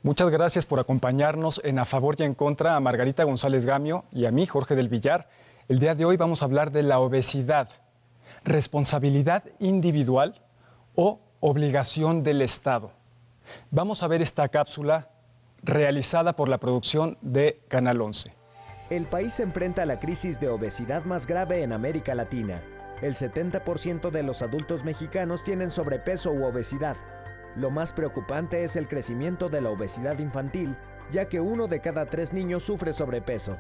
Muchas gracias por acompañarnos en A Favor y en Contra a Margarita González Gamio y a mí, Jorge del Villar. El día de hoy vamos a hablar de la obesidad, responsabilidad individual o obligación del Estado. Vamos a ver esta cápsula realizada por la producción de Canal 11. El país se enfrenta a la crisis de obesidad más grave en América Latina. El 70% de los adultos mexicanos tienen sobrepeso u obesidad. Lo más preocupante es el crecimiento de la obesidad infantil, ya que 1 de cada 3 niños sufre sobrepeso.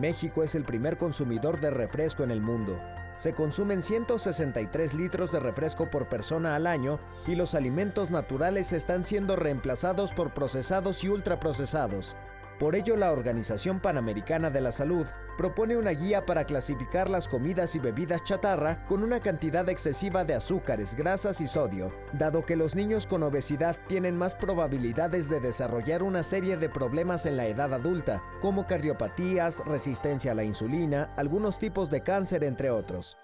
México es el primer consumidor de refresco en el mundo. Se consumen 163 litros de refresco por persona al año y los alimentos naturales están siendo reemplazados por procesados y ultraprocesados. Por ello, la Organización Panamericana de la Salud propone una guía para clasificar las comidas y bebidas chatarra con una cantidad excesiva de azúcares, grasas y sodio, dado que los niños con obesidad tienen más probabilidades de desarrollar una serie de problemas en la edad adulta, como cardiopatías, resistencia a la insulina, algunos tipos de cáncer, entre otros.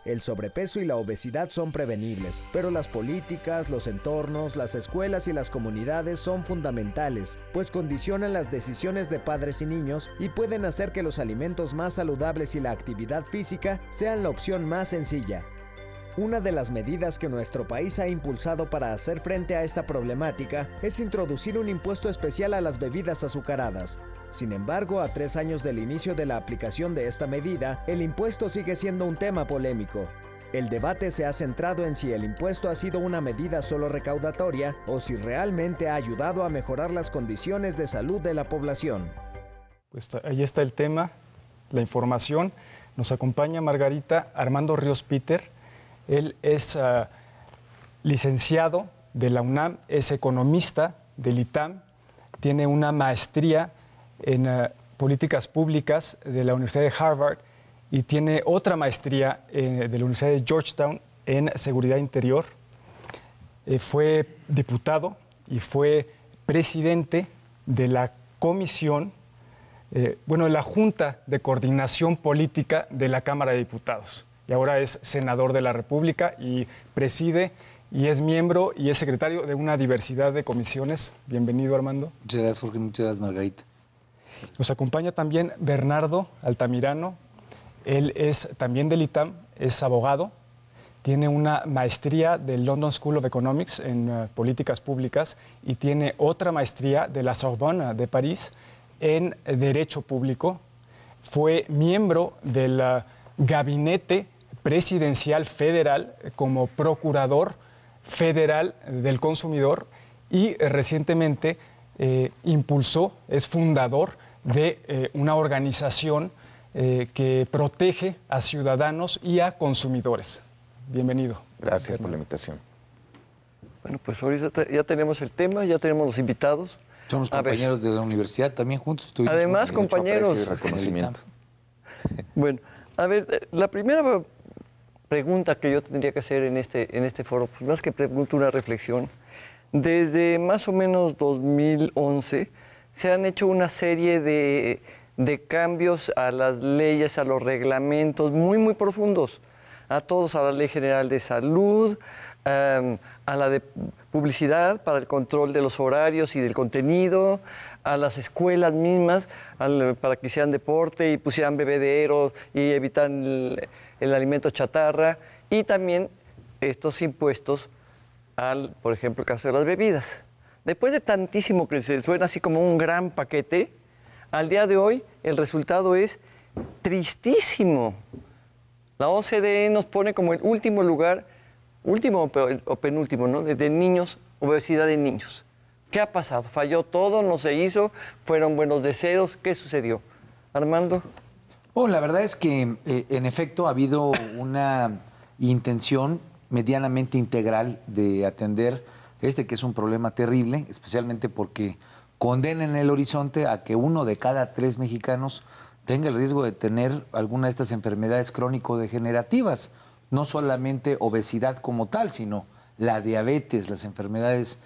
El sobrepeso y la obesidad son prevenibles, pero las políticas, los entornos, las escuelas y las comunidades son fundamentales, pues condicionan las decisiones de padres y niños y pueden hacer que los alimentos más saludables y la actividad física sean la opción más sencilla. Una de las medidas que nuestro país ha impulsado para hacer frente a esta problemática es introducir un impuesto especial a las bebidas azucaradas. Sin embargo, a 3 años del inicio de la aplicación de esta medida, el impuesto sigue siendo un tema polémico. El debate se ha centrado en si el impuesto ha sido una medida solo recaudatoria o si realmente ha ayudado a mejorar las condiciones de salud de la población. Pues ahí está el tema, la información. Nos acompaña Margarita Armando Ríos Peter. Él es licenciado de la UNAM, es economista del ITAM, tiene una maestría en políticas públicas de la Universidad de Harvard y tiene otra maestría de la Universidad de Georgetown en seguridad interior. Fue diputado y fue presidente de la comisión, la Junta de Coordinación Política de la Cámara de Diputados. Y ahora es senador de la República y preside y es miembro y es secretario de una diversidad de comisiones. Bienvenido, Armando. Muchas gracias, Jorge. Muchas gracias, Margarita. Nos acompaña también Bernardo Altamirano. Él es también del ITAM, es abogado, tiene una maestría del London School of Economics en políticas públicas y tiene otra maestría de la Sorbonne de París en Derecho Público. Fue miembro del Gabinete Presidencial Federal como Procurador Federal del Consumidor y recientemente impulsó, es fundador de una organización que protege a ciudadanos y a consumidores. Bienvenido. Gracias por la invitación. Bueno, pues ahorita ya tenemos el tema, ya tenemos los invitados. Somos compañeros de la universidad también juntos. Además, compañeros. Y reconocimiento. Bueno, a ver, la primera pregunta que yo tendría que hacer en este foro, pues más que pregunta, una reflexión. Desde más o menos 2011 se han hecho una serie de cambios a las leyes, a los reglamentos muy, muy profundos. A todos, a la Ley General de Salud, a la de publicidad para el control de los horarios y del contenido, a las escuelas mismas para que hicieran deporte y pusieran bebederos y evitaran el alimento chatarra, y también estos impuestos por ejemplo, el caso de las bebidas. Después de tantísimo que se suena así como un gran paquete, al día de hoy el resultado es tristísimo. La OCDE nos pone como el último lugar, último o penúltimo, ¿no?, de niños, obesidad de niños. ¿Qué ha pasado? ¿Falló todo? ¿No se hizo? ¿Fueron buenos deseos? ¿Qué sucedió? Armando. Bueno, la verdad es que en efecto ha habido una intención medianamente integral de atender que es un problema terrible, especialmente porque condena en el horizonte a que 1 de cada 3 mexicanos tenga el riesgo de tener alguna de estas enfermedades crónico-degenerativas, no solamente obesidad como tal, sino la diabetes, las enfermedades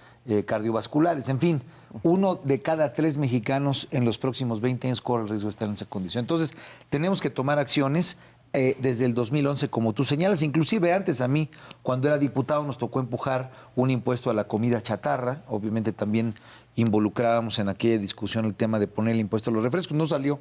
cardiovasculares, en fin, 1 de cada 3 mexicanos en los próximos 20 años corre el riesgo de estar en esa condición. Entonces, tenemos que tomar acciones desde el 2011, como tú señalas. Inclusive antes a mí, cuando era diputado, nos tocó empujar un impuesto a la comida chatarra. Obviamente también involucrábamos en aquella discusión el tema de poner el impuesto a los refrescos. No salió,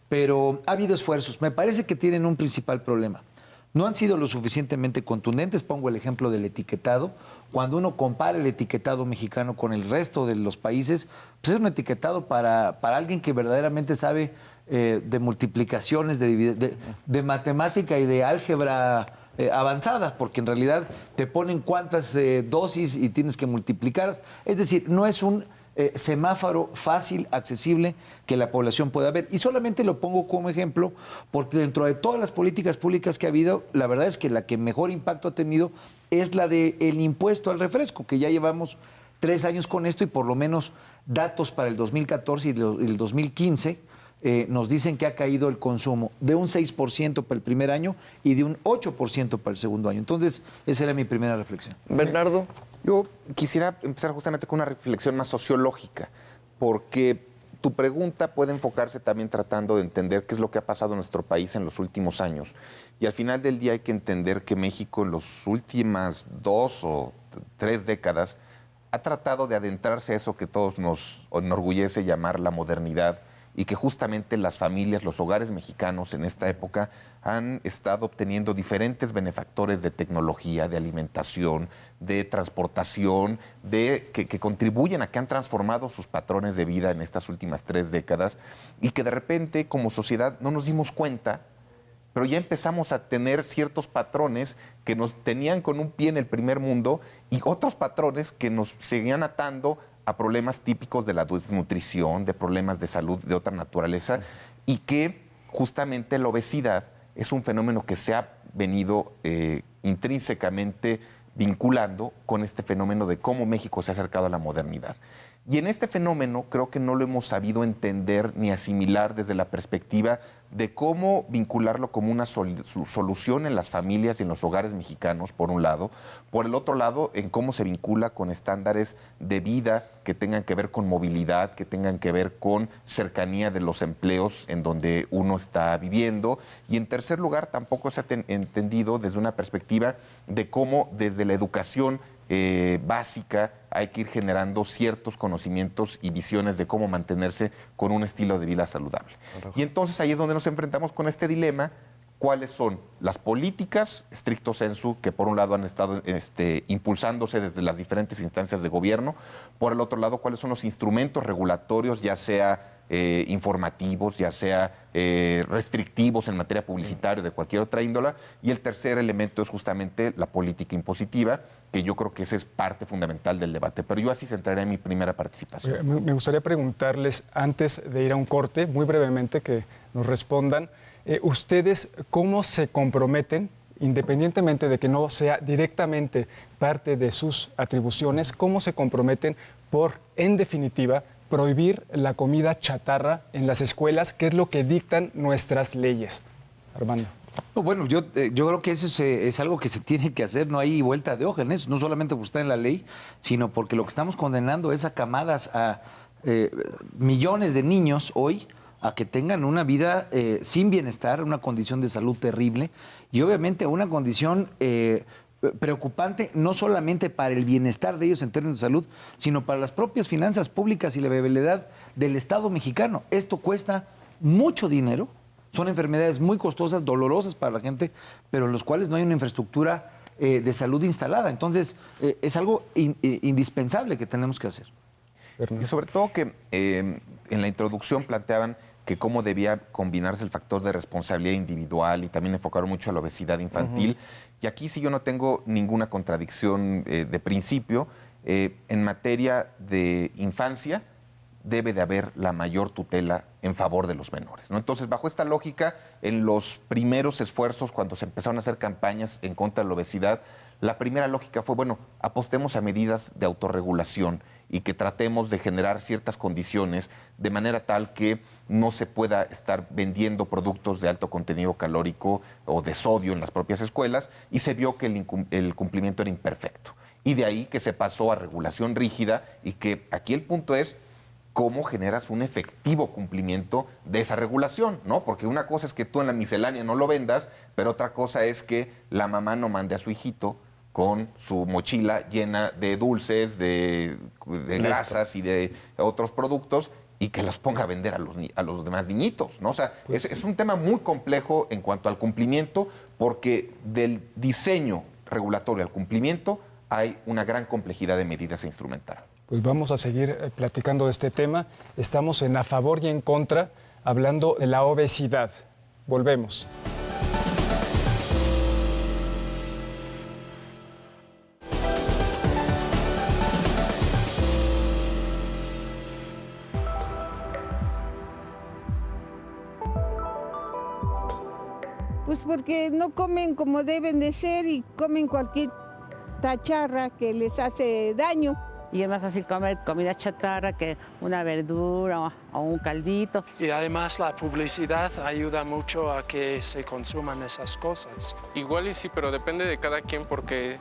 pero ha habido esfuerzos. Me parece que tienen un principal problema. No han sido lo suficientemente contundentes. Pongo el ejemplo del etiquetado. Cuando uno compara el etiquetado mexicano con el resto de los países, pues es un etiquetado para alguien que verdaderamente sabe de multiplicaciones, de matemática y de álgebra avanzada, porque en realidad te ponen cuántas dosis y tienes que multiplicarlas. Es decir, no es un semáforo fácil, accesible, que la población pueda ver. Y solamente lo pongo como ejemplo porque dentro de todas las políticas públicas que ha habido, la verdad es que la que mejor impacto ha tenido es la del impuesto al refresco, que ya llevamos 3 años con esto y por lo menos datos para el 2014 y el 2015 nos dicen que ha caído el consumo de un 6% para el primer año y de un 8% para el segundo año. Entonces, esa era mi primera reflexión. Bernardo. Yo quisiera empezar justamente con una reflexión más sociológica, porque tu pregunta puede enfocarse también tratando de entender qué es lo que ha pasado en nuestro país en los últimos años. Y al final del día hay que entender que México en las últimas 2 o 3 décadas ha tratado de adentrarse a eso que todos nos enorgullece llamar la modernidad, y que justamente las familias, los hogares mexicanos en esta época han estado obteniendo diferentes benefactores de tecnología, de alimentación, de transportación, que contribuyen a que han transformado sus patrones de vida en estas últimas 3 décadas y que de repente como sociedad no nos dimos cuenta, pero ya empezamos a tener ciertos patrones que nos tenían con un pie en el primer mundo y otros patrones que nos seguían atando a problemas típicos de la desnutrición, de problemas de salud de otra naturaleza, y que justamente la obesidad es un fenómeno que se ha venido intrínsecamente vinculando con este fenómeno de cómo México se ha acercado a la modernidad. Y en este fenómeno creo que no lo hemos sabido entender ni asimilar desde la perspectiva de cómo vincularlo como una solución en las familias y en los hogares mexicanos, por un lado. Por el otro lado, en cómo se vincula con estándares de vida que tengan que ver con movilidad, que tengan que ver con cercanía de los empleos en donde uno está viviendo. Y en tercer lugar, tampoco se ha entendido desde una perspectiva de cómo desde la educación básica hay que ir generando ciertos conocimientos y visiones de cómo mantenerse con un estilo de vida saludable. Y entonces ahí es donde nos enfrentamos con este dilema: cuáles son las políticas, stricto sensu, que por un lado han estado impulsándose desde las diferentes instancias de gobierno, por el otro lado, cuáles son los instrumentos regulatorios, ya sea informativos, ya sea restrictivos en materia publicitaria o de cualquier otra índole, y el tercer elemento es justamente la política impositiva, que yo creo que esa es parte fundamental del debate. Pero yo así centraré en mi primera participación. Me gustaría preguntarles, antes de ir a un corte, muy brevemente, que nos respondan, ¿ustedes cómo se comprometen, independientemente de que no sea directamente parte de sus atribuciones, cómo se comprometen por, en definitiva, prohibir la comida chatarra en las escuelas, que es lo que dictan nuestras leyes? Armando. Bueno, yo creo que eso es algo que se tiene que hacer, no hay vuelta de hoja en eso, no solamente porque está en la ley, sino porque lo que estamos condenando es a camadas, a millones de niños hoy, a que tengan una vida sin bienestar, una condición de salud terrible y obviamente una condición preocupante no solamente para el bienestar de ellos en términos de salud, sino para las propias finanzas públicas y la viabilidad del Estado mexicano. Esto cuesta mucho dinero, son enfermedades muy costosas, dolorosas para la gente, pero en los cuales no hay una infraestructura de salud instalada. Entonces, es algo indispensable que tenemos que hacer. Y sobre todo que en la introducción planteaban que cómo debía combinarse el factor de responsabilidad individual y también enfocaron mucho a la obesidad infantil. Y aquí sí yo no tengo ninguna contradicción de principio. En materia de infancia debe de haber la mayor tutela en favor de los menores, ¿no? Entonces, bajo esta lógica, en los primeros esfuerzos, cuando se empezaron a hacer campañas en contra de la obesidad, la primera lógica fue, bueno, apostemos a medidas de autorregulación y que tratemos de generar ciertas condiciones de manera tal que no se pueda estar vendiendo productos de alto contenido calórico o de sodio en las propias escuelas, y se vio que el cumplimiento era imperfecto. Y de ahí que se pasó a regulación rígida y que aquí el punto es cómo generas un efectivo cumplimiento de esa regulación, ¿no? Porque una cosa es que tú en la miscelánea no lo vendas, pero otra cosa es que la mamá no mande a su hijito con su mochila llena de dulces, de grasas y de otros productos y que los ponga a vender a los demás niñitos, ¿no? O sea, es un tema muy complejo en cuanto al cumplimiento, porque del diseño regulatorio al cumplimiento hay una gran complejidad de medidas a instrumentar. Pues vamos a seguir platicando de este tema. Estamos en A Favor y en Contra, hablando de la obesidad. Volvemos. Pues porque no comen como deben de ser y comen cualquier tacharra que les hace daño. Y es más fácil comer comida chatarra que una verdura o un caldito. Y además la publicidad ayuda mucho a que se consuman esas cosas. Igual y sí, pero depende de cada quien porque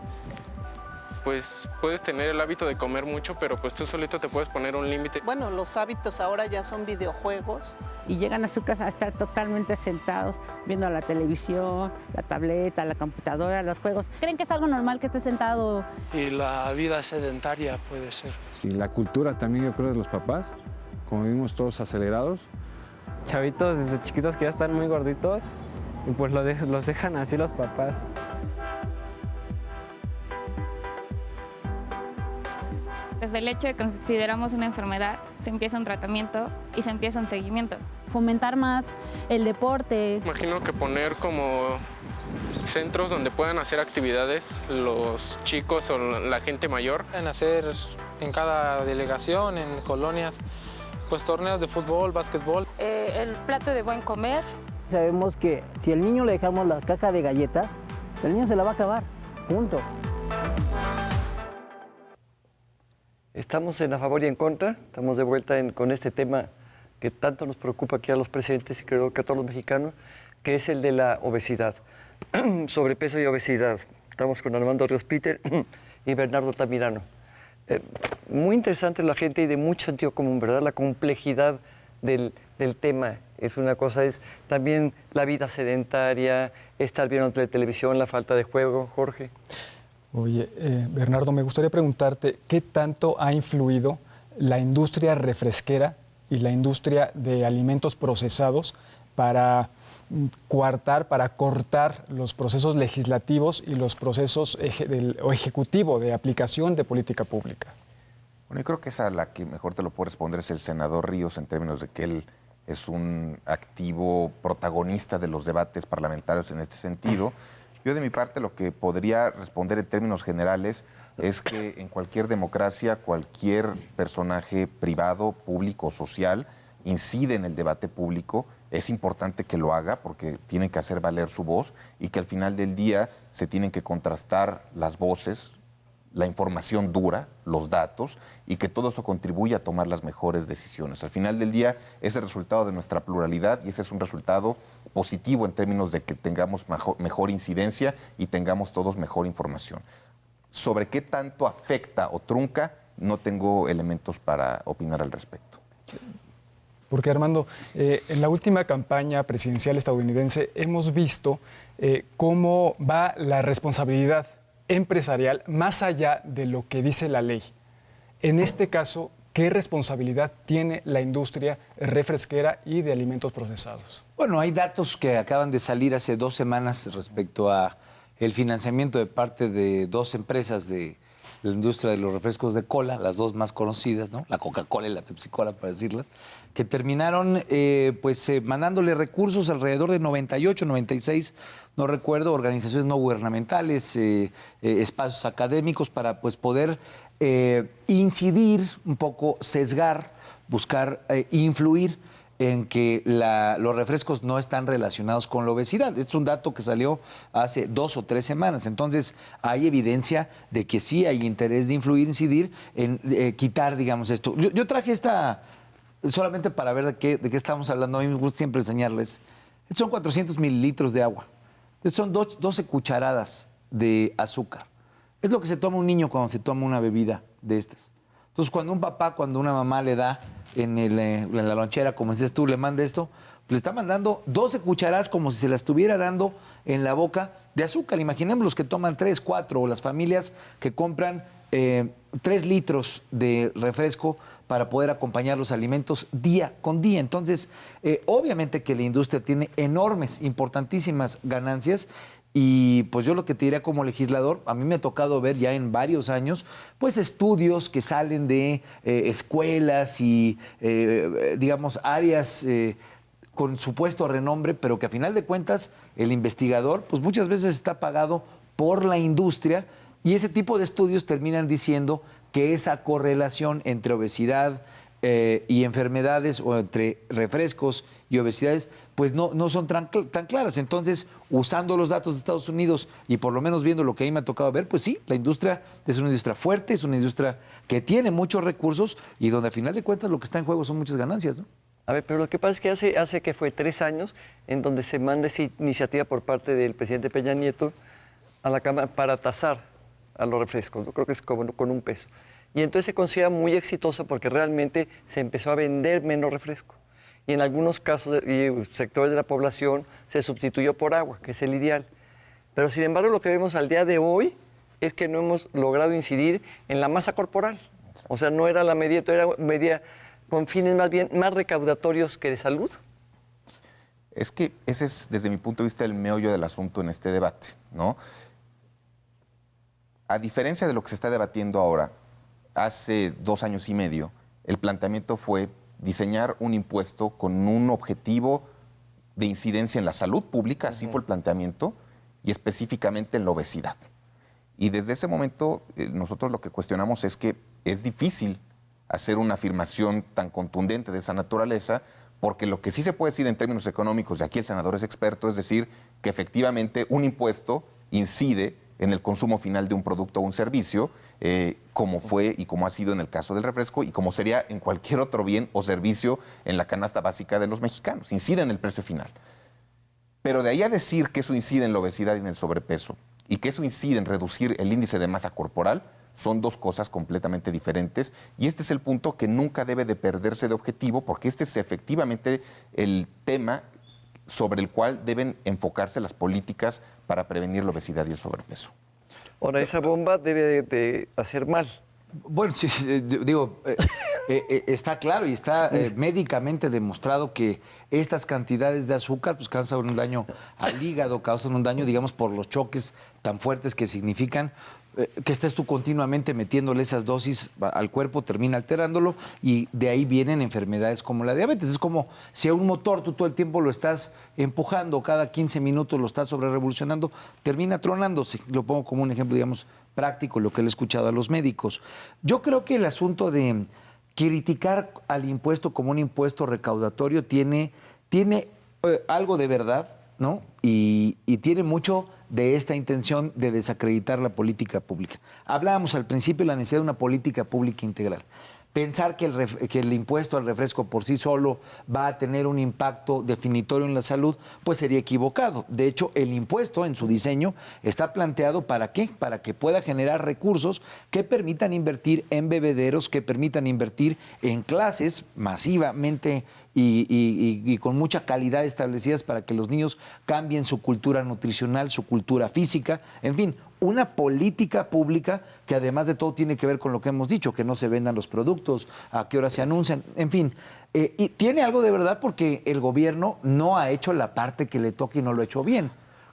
pues puedes tener el hábito de comer mucho, pero pues tú solito te puedes poner un límite. Bueno, los hábitos ahora ya son videojuegos. Y llegan a su casa a estar totalmente sentados viendo la televisión, la tableta, la computadora, los juegos. ¿Creen que es algo normal que esté sentado? Y la vida sedentaria puede ser. Y la cultura también, yo creo, de los papás, como vivimos todos acelerados. Chavitos desde chiquitos que ya están muy gorditos y pues los dejan así los papás. Desde el hecho de que consideramos una enfermedad, se empieza un tratamiento y se empieza un seguimiento. Fomentar más el deporte. Imagino que poner como centros donde puedan hacer actividades los chicos o la gente mayor. En hacer en cada delegación, en colonias, pues torneos de fútbol, básquetbol. El plato de buen comer. Sabemos que si al niño le dejamos la caja de galletas, el niño se la va a acabar, punto. Estamos en A Favor y en Contra, estamos de vuelta con este tema que tanto nos preocupa aquí a los presidentes y creo que a todos los mexicanos, que es el de la obesidad, sobrepeso y obesidad. Estamos con Armando Ríos Peter y Bernardo Tamirano. Muy interesante la gente y de mucho sentido común, ¿verdad? La complejidad del tema es una cosa, es también la vida sedentaria, estar viendo televisión, la falta de juego, Jorge. Oye, Bernardo, me gustaría preguntarte, ¿qué tanto ha influido la industria refresquera y la industria de alimentos procesados para coartar, para cortar los procesos legislativos y los procesos ejecutivo de aplicación de política pública? Bueno, yo creo que esa, la que mejor te lo puede responder es el senador Ríos, en términos de que él es un activo protagonista de los debates parlamentarios en este sentido. Yo de mi parte lo que podría responder en términos generales es que en cualquier democracia, cualquier personaje privado, público, social, incide en el debate público. Es importante que lo haga porque tiene que hacer valer su voz y que al final del día se tienen que contrastar las voces, la información dura, los datos, y que todo eso contribuye a tomar las mejores decisiones. Al final del día es el resultado de nuestra pluralidad y ese es un resultado positivo en términos de que tengamos mejor incidencia y tengamos todos mejor información. Sobre qué tanto afecta o trunca, no tengo elementos para opinar al respecto. Porque, Armando, en la última campaña presidencial estadounidense hemos visto cómo va la responsabilidad empresarial más allá de lo que dice la ley. En este caso, ¿qué responsabilidad tiene la industria refresquera y de alimentos procesados? Bueno, hay datos que acaban de salir hace 2 semanas respecto a el financiamiento de parte de 2 empresas de la industria de los refrescos de cola, las 2 más conocidas, ¿no? La Coca-Cola y la Pepsi-Cola, para decirlas, que terminaron mandándole recursos alrededor de 98, 96, no recuerdo, organizaciones no gubernamentales, espacios académicos para pues poder incidir un poco, sesgar, buscar influir en que los refrescos no están relacionados con la obesidad. Este es un dato que salió hace 2 o 3 semanas. Entonces, hay evidencia de que sí hay interés de influir, incidir en quitar, digamos, esto. Yo traje esta solamente para ver de qué estamos hablando. A mí me gusta siempre enseñarles. Estos son 400 mililitros de agua. Estos son 12 cucharadas de azúcar. Es lo que se toma un niño cuando se toma una bebida de estas. Entonces, cuando un papá, cuando una mamá le da en la lonchera, como dices tú, le manda esto, le está mandando 12 cucharadas como si se la estuviera dando en la boca de azúcar. Imaginemos los que toman 3, 4 o las familias que compran 3 litros de refresco para poder acompañar los alimentos día con día. Entonces, obviamente que la industria tiene enormes, importantísimas ganancias. Y pues yo lo que te diría como legislador, a mí me ha tocado ver ya en varios años, pues estudios que salen de escuelas y, digamos, áreas con supuesto renombre, pero que a final de cuentas el investigador, pues muchas veces está pagado por la industria y ese tipo de estudios terminan diciendo que esa correlación entre obesidad y enfermedades o entre refrescos y obesidades, pues no son tan claras. Entonces, usando los datos de Estados Unidos y por lo menos viendo lo que a mí me ha tocado ver, pues sí, la industria es una industria fuerte, es una industria que tiene muchos recursos y donde a final de cuentas lo que está en juego son muchas ganancias, ¿no? A ver, pero lo que pasa es que hace que fue 3 años en donde se manda esa iniciativa por parte del presidente Peña Nieto a la Cámara para tasar a los refrescos, ¿no? Creo que es como con $1. Y entonces se considera muy exitoso porque realmente se empezó a vender menos refresco. Y en algunos casos y sectores de la población se sustituyó por agua, que es el ideal. Pero sin embargo lo que vemos al día de hoy es que no hemos logrado incidir en la masa corporal. O sea, no era la medida, era medida con fines más bien más recaudatorios que de salud. Es que ese es, desde mi punto de vista, el meollo del asunto en este debate, ¿no? A diferencia de lo que se está debatiendo ahora, hace 2 años y medio, el planteamiento fue diseñar un impuesto con un objetivo de incidencia en la salud pública, así fue el planteamiento, y específicamente en la obesidad. Y desde ese momento nosotros lo que cuestionamos es que es difícil hacer una afirmación tan contundente de esa naturaleza, porque lo que sí se puede decir en términos económicos, y aquí el senador es experto, es decir, que efectivamente un impuesto incide en el consumo final de un producto o un servicio, como fue y como ha sido en el caso del refresco y como sería en cualquier otro bien o servicio en la canasta básica de los mexicanos. Incide en el precio final. Pero de ahí a decir que eso incide en la obesidad y en el sobrepeso y que eso incide en reducir el índice de masa corporal, son 2 cosas completamente diferentes y este es el punto que nunca debe de perderse de objetivo porque este es efectivamente el tema sobre el cual deben enfocarse las políticas para prevenir la obesidad y el sobrepeso. Ahora, esa bomba debe de hacer mal. Bueno, sí, digo, está claro y está médicamente demostrado que estas cantidades de azúcar pues causan un daño al hígado, causan un daño, digamos, por los choques tan fuertes que significan que estés tú continuamente metiéndole esas dosis al cuerpo, termina alterándolo y de ahí vienen enfermedades como la diabetes. Es como si a un motor tú todo el tiempo lo estás empujando, cada 15 minutos lo estás sobrerevolucionando, termina tronándose. Lo pongo como un ejemplo, digamos, práctico, lo que le he escuchado a los médicos. Yo creo que el asunto de criticar al impuesto como un impuesto recaudatorio tiene algo de verdad, ¿no? Y tiene mucho de esta intención de desacreditar la política pública. Hablábamos al principio de la necesidad de una política pública integral. Pensar que el impuesto al refresco por sí solo va a tener un impacto definitorio en la salud, pues sería equivocado. De hecho, el impuesto en su diseño está planteado ¿para qué? Para que pueda generar recursos que permitan invertir en bebederos, que permitan invertir en clases masivamente y con mucha calidad establecidas para que los niños cambien su cultura nutricional, su cultura física, en fin, una política pública que además de todo tiene que ver con lo que hemos dicho, que no se vendan los productos, a qué hora se anuncian, en fin. Y tiene algo de verdad porque el gobierno no ha hecho la parte que le toca y no lo ha hecho bien.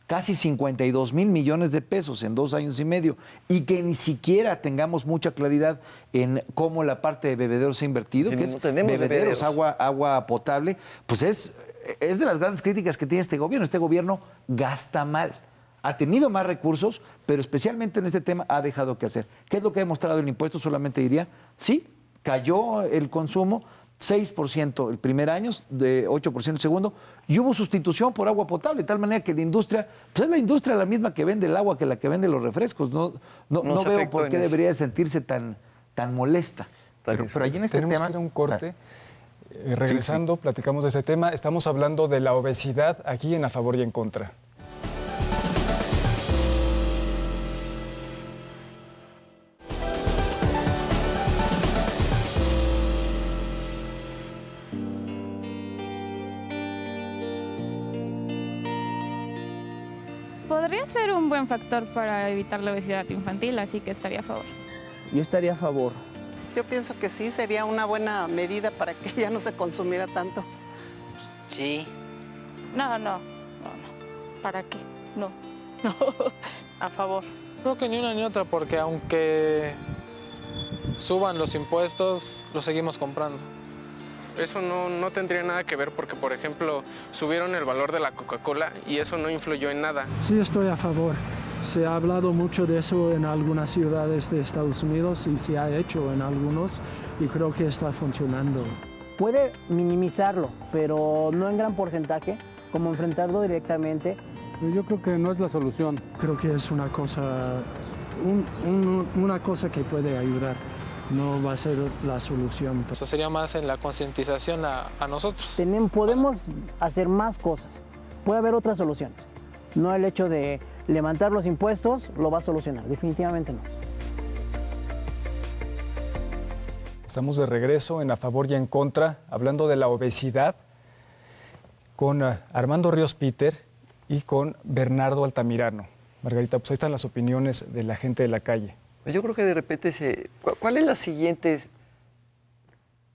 Casi 52,000 millones de pesos en 2 años y medio y que ni siquiera tengamos mucha claridad en cómo la parte de bebederos se ha invertido, Sí, que no es tenemos bebederos, bebederos. agua potable, pues es de las grandes críticas que tiene este gobierno. Este gobierno gasta mal. Ha tenido más recursos, pero especialmente en este tema ha dejado que hacer. ¿Qué es lo que ha demostrado el impuesto? Solamente diría, sí, cayó el consumo, 6% el primer año, de 8% el segundo, y hubo sustitución por agua potable, de tal manera que la industria, pues es la industria la misma que vende el agua que la que vende los refrescos. No veo por qué debería sentirse tan molesta. Pero ahí en este Tenemos tema... que ir a un corte. Regresando, platicamos de ese tema. Estamos hablando de la obesidad aquí en A Favor y en Contra. podría ser un buen factor para evitar la obesidad infantil, así que estaría a favor. Yo estaría a favor. Yo pienso que sí, sería una buena medida para que ya no se consumiera tanto. Sí. No. ¿Para qué? No. A favor. Creo que ni una ni otra, porque aunque suban los impuestos, los seguimos comprando. Eso no tendría nada que ver porque, por ejemplo, subieron el valor de la Coca-Cola y eso no influyó en nada. Sí, estoy a favor. Se ha hablado mucho de eso en algunas ciudades de Estados Unidos y se ha hecho en algunos y creo que está funcionando. Puede minimizarlo, pero no en gran porcentaje, como enfrentarlo directamente. Yo creo que no es la solución. Creo que es una cosa, una cosa que puede ayudar. No va a ser la solución. Eso sería más en la concientización a nosotros. Podemos hacer más cosas. Puede haber otras soluciones. No el hecho de levantar los impuestos lo va a solucionar. Definitivamente no. Estamos de regreso en A Favor y en Contra, hablando de la obesidad, con Armando Ríos Peter y con Bernardo Altamirano. Margarita, pues ahí están las opiniones de la gente de la calle. Yo creo que de repente ¿cuáles son las siguientes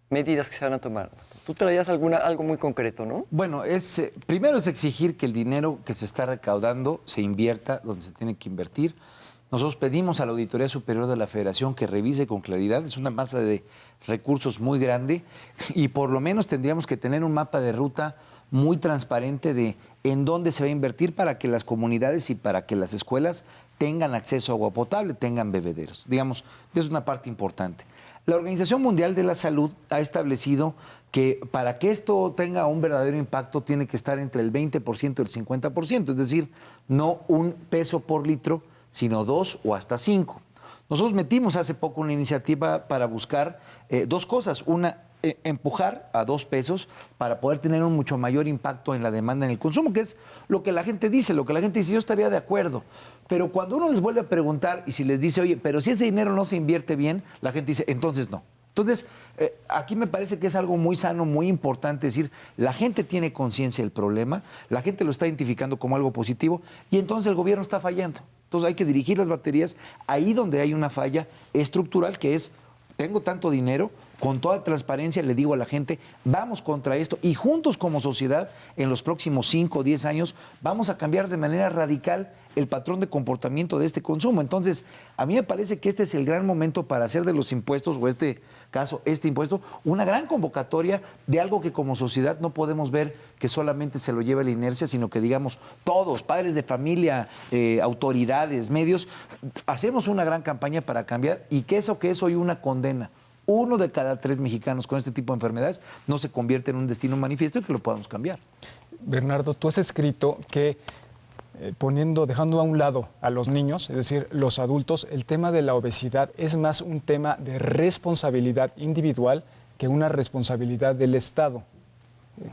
medidas que se van a tomar? Tú traías algo muy concreto, ¿no? Bueno, primero es exigir que el dinero que se está recaudando se invierta donde se tiene que invertir. Nosotros pedimos a la Auditoría Superior de la Federación que revise con claridad. Es una masa de recursos muy grande y por lo menos tendríamos que tener un mapa de ruta muy transparente de en dónde se va a invertir para que las comunidades y para que las escuelas tengan acceso a agua potable, tengan bebederos. Digamos, es una parte importante. La Organización Mundial de la Salud ha establecido que para que esto tenga un verdadero impacto tiene que estar entre el 20% y el 50%, es decir, no un peso por litro, sino 2 o hasta 5. Nosotros metimos hace poco una iniciativa para buscar dos cosas. Una, empujar a 2 pesos para poder tener un mucho mayor impacto en la demanda en el consumo, que es lo que la gente dice. Lo que la gente dice, yo estaría de acuerdo. Pero cuando uno les vuelve a preguntar y si les dice, oye, pero si ese dinero no se invierte bien, la gente dice, entonces no. Entonces, aquí me parece que es algo muy sano, muy importante decir, la gente tiene conciencia del problema, la gente lo está identificando como algo positivo y entonces el gobierno está fallando. Entonces hay que dirigir las baterías ahí donde hay una falla estructural, que es, tengo tanto dinero, con toda transparencia le digo a la gente, vamos contra esto y juntos como sociedad en los próximos 5 o 10 años vamos a cambiar de manera radical el patrón de comportamiento de este consumo. Entonces, a mí me parece que este es el gran momento para hacer de los impuestos, o este impuesto, una gran convocatoria de algo que como sociedad no podemos ver que solamente se lo lleve la inercia, sino que digamos todos, padres de familia, autoridades, medios, hacemos una gran campaña para cambiar y que eso que es hoy una condena. 1 de cada 3 mexicanos con este tipo de enfermedades no se convierte en un destino manifiesto y que lo podamos cambiar. Bernardo, tú has escrito que dejando a un lado a los niños, es decir, los adultos, el tema de la obesidad es más un tema de responsabilidad individual que una responsabilidad del Estado.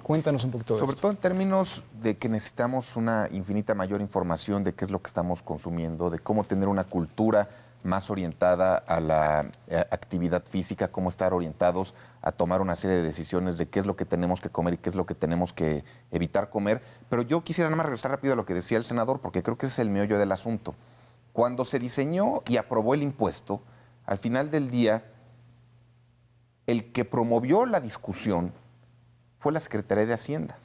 Cuéntanos un poquito de Sobre esto. todo en términos de que necesitamos una infinita mayor información de qué es lo que estamos consumiendo, de cómo tener una cultura más orientada a la actividad física, cómo estar orientados a tomar una serie de decisiones de qué es lo que tenemos que comer y qué es lo que tenemos que evitar comer. Pero yo quisiera nada más regresar rápido a lo que decía el senador, porque creo que ese es el meollo del asunto. Cuando se diseñó y aprobó el impuesto, al final del día, el que promovió la discusión fue la Secretaría de Hacienda.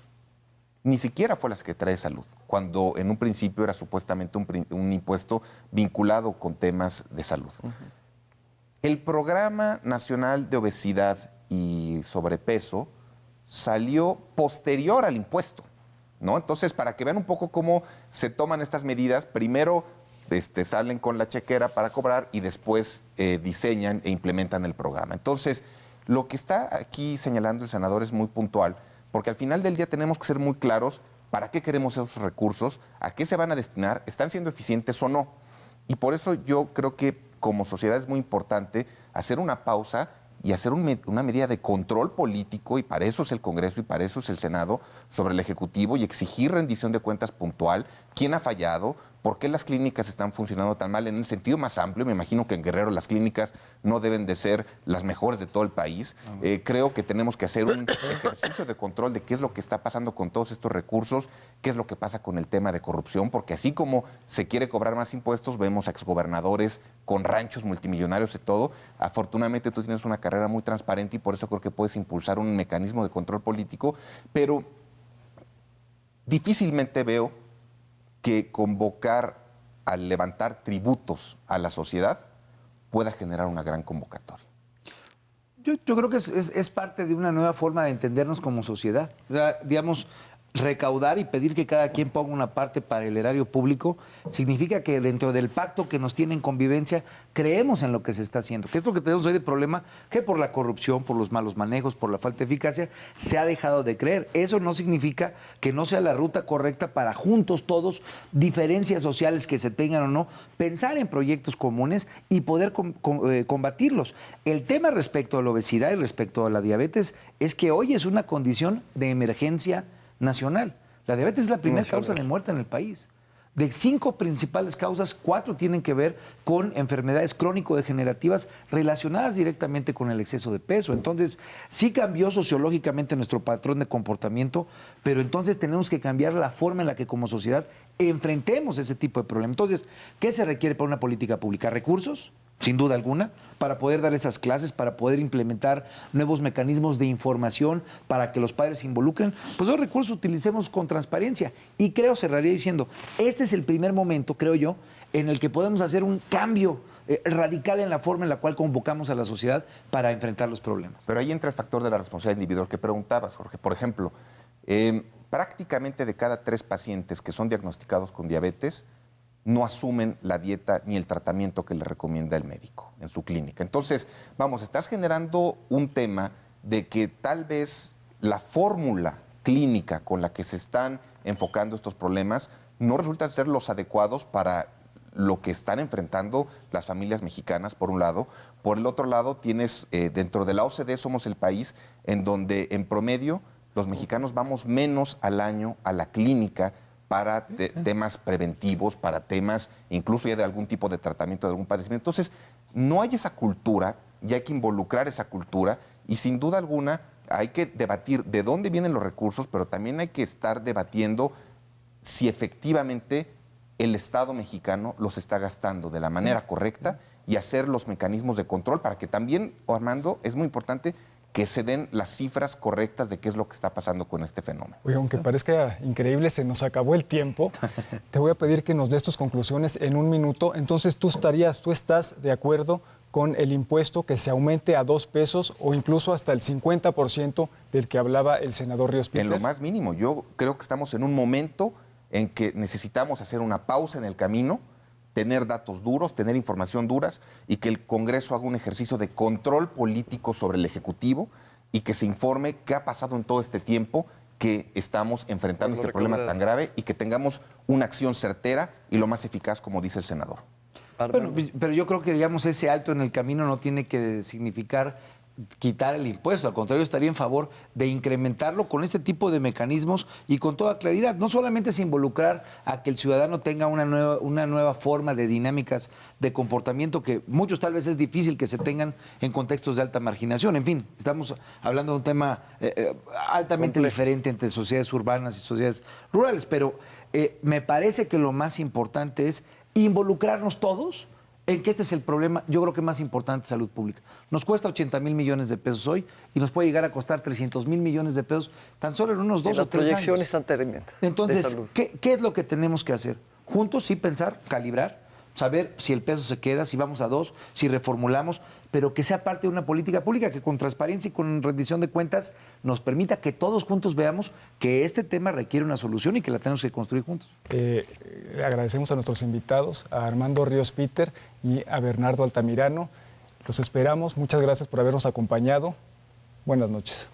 Ni siquiera fue la Secretaría de Salud, cuando en un principio era supuestamente un impuesto vinculado con temas de salud. El Programa Nacional de Obesidad y Sobrepeso salió posterior al impuesto, ¿no? Entonces, para que vean un poco cómo se toman estas medidas, primero salen con la chequera para cobrar y después diseñan e implementan el programa. Entonces, lo que está aquí señalando el senador es muy puntual, porque al final del día tenemos que ser muy claros para qué queremos esos recursos, a qué se van a destinar, están siendo eficientes o no. Y por eso yo creo que como sociedad es muy importante hacer una pausa y hacer una medida de control político, y para eso es el Congreso y para eso es el Senado, sobre el Ejecutivo y exigir rendición de cuentas puntual, quién ha fallado, ¿Por qué las clínicas están funcionando tan mal? En el sentido más amplio, me imagino que en Guerrero las clínicas no deben de ser las mejores de todo el país. Creo que tenemos que hacer un ejercicio de control de qué es lo que está pasando con todos estos recursos, qué es lo que pasa con el tema de corrupción, porque así como se quiere cobrar más impuestos, vemos a exgobernadores con ranchos multimillonarios y todo. Afortunadamente tú tienes una carrera muy transparente y por eso creo que puedes impulsar un mecanismo de control político, pero difícilmente veo que convocar al levantar tributos a la sociedad pueda generar una gran convocatoria. Yo creo que es parte de una nueva forma de entendernos como sociedad. O sea, digamos, recaudar y pedir que cada quien ponga una parte para el erario público significa que dentro del pacto que nos tiene en convivencia creemos en lo que se está haciendo. ¿Qué es lo que tenemos hoy de problema? Que por la corrupción, por los malos manejos, por la falta de eficacia, se ha dejado de creer. Eso no significa que no sea la ruta correcta para juntos todos, diferencias sociales que se tengan o no, pensar en proyectos comunes y poder combatirlos. El tema respecto a la obesidad y respecto a la diabetes es que hoy es una condición de emergencia nacional. La diabetes es la primera causa de muerte en el país. De 5 principales causas, 4 tienen que ver con enfermedades crónico-degenerativas relacionadas directamente con el exceso de peso. Entonces, sí cambió sociológicamente nuestro patrón de comportamiento, pero entonces tenemos que cambiar la forma en la que como sociedad enfrentemos ese tipo de problemas. Entonces, ¿qué se requiere para una política pública? ¿Recursos? Sin duda alguna, para poder dar esas clases, para poder implementar nuevos mecanismos de información, para que los padres se involucren, pues los recursos utilicemos con transparencia. Y creo, cerraría diciendo, este es el primer momento, creo yo, en el que podemos hacer un cambio radical en la forma en la cual convocamos a la sociedad para enfrentar los problemas. Pero ahí entra el factor de la responsabilidad individual que preguntabas, Jorge. Por ejemplo, prácticamente de cada 3 pacientes que son diagnosticados con diabetes, no asumen la dieta ni el tratamiento que le recomienda el médico en su clínica. Entonces, vamos, estás generando un tema de que tal vez la fórmula clínica con la que se están enfocando estos problemas no resultan ser los adecuados para lo que están enfrentando las familias mexicanas, por un lado. Por el otro lado, tienes, dentro de la OCDE somos el país en donde en promedio los mexicanos vamos menos al año a la clínica para temas preventivos, para temas incluso ya de algún tipo de tratamiento de algún padecimiento. Entonces, no hay esa cultura y hay que involucrar esa cultura y sin duda alguna hay que debatir de dónde vienen los recursos, pero también hay que estar debatiendo si efectivamente el Estado mexicano los está gastando de la manera correcta y hacer los mecanismos de control para que también, Armando, es muy importante que se den las cifras correctas de qué es lo que está pasando con este fenómeno. Oye, aunque parezca increíble, se nos acabó el tiempo. Te voy a pedir que nos des tus conclusiones en un minuto. Entonces, tú estás de acuerdo con el impuesto que se aumente a 2 pesos o incluso hasta el 50% del que hablaba el senador Ríos Peter. En lo más mínimo. Yo creo que estamos en un momento en que necesitamos hacer una pausa en el camino, tener datos duros, tener información duras y que el Congreso haga un ejercicio de control político sobre el Ejecutivo y que se informe qué ha pasado en todo este tiempo que estamos enfrentando este problema tan grave y que tengamos una acción certera y lo más eficaz, como dice el senador. Bueno, pero yo creo que, digamos, ese alto en el camino no tiene que significar quitar el impuesto, al contrario, estaría en favor de incrementarlo con este tipo de mecanismos y con toda claridad. No solamente es involucrar a que el ciudadano tenga una nueva forma de dinámicas de comportamiento que muchos tal vez es difícil que se tengan en contextos de alta marginación. En fin, estamos hablando de un tema altamente diferente entre sociedades urbanas y sociedades rurales, pero me parece que lo más importante es involucrarnos todos en que este es el problema, yo creo que más importante, salud pública. Nos cuesta 80,000 millones de pesos hoy y nos puede llegar a costar 300,000 millones de pesos tan solo en unos 2 o 3 años. Las proyecciones están tremendas. Entonces, ¿qué es lo que tenemos que hacer? Juntos sí pensar, calibrar, saber si el peso se queda, si vamos a 2, si reformulamos, pero que sea parte de una política pública que con transparencia y con rendición de cuentas nos permita que todos juntos veamos que este tema requiere una solución y que la tenemos que construir juntos. Agradecemos a nuestros invitados, a Armando Ríos Peter y a Bernardo Altamirano. Los esperamos. Muchas gracias por habernos acompañado. Buenas noches.